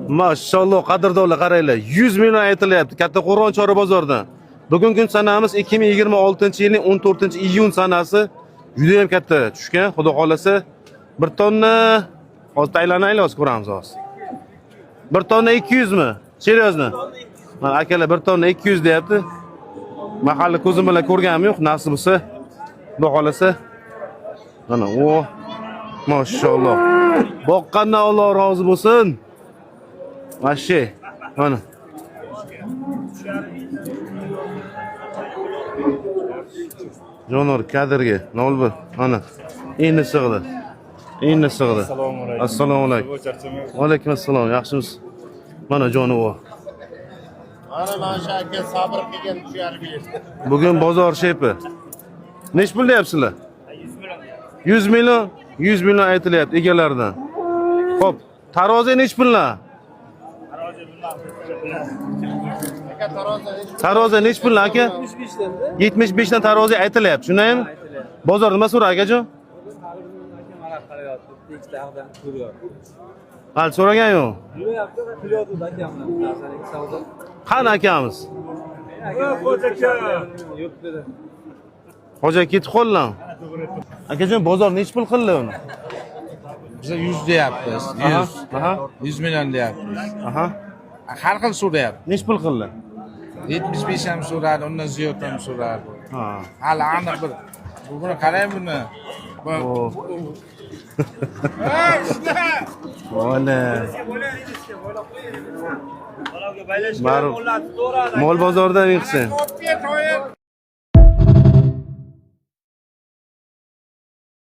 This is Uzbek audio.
Maşallah qadrdonlar qaranglar. 100 million aytilyapti Katta Qo'rg'on Chorra bozoridan. Bugungi kun sanamiz 2026-yilning 14-iyun sanasi. Juda ham katta tushgan. Xudo xolasa 1 tonna hozir taylanaylik, hozir ko'ramiz hozir. 1 tonna 200 mi? Seriozmi? Mana akalar 1 tonna 200 deyapti. Mahalla ko'zim bilan ko'rganim yo'q, nasib bo'lsa, xudo xolasa. Mana o, maşallah. Boqqandan Alloh rozi bo'lsin. Mashe, mana. Jonor kadrga, nol bir, mana. Endi sig'di. Endi sig'di. Assalomu alaykum. Va alaykum assalom. Yaxshimisiz? Mana jonivo. Mana aka sabr qilgan tushirib. Bugun bozor shepi. Nech pul deyapsizlar? 100 million. 100 million aytilyapti egalaridan. Xo'p, tarozi nech pullar? Tarozi nech pullar aka? 75 dan tarozi aytilyapti, shundaymi? Bozor nima so'ra akajon? Hal so'ragan yo'q. Qani akamiz? Xo'ja ketib qolgan. Akajon bozor nech pul qildi uni? Biz 100 deyapmiz. 100. Aha. 100 million deyapmiz. Aha. Har xil so'rayapti. Nech pul qildi? 75 ham so'radi, undan ziyod ham so'radi. Ha. Hali aniq bir. Buni qarang buni. Mana. Mol bozordan yiqsin.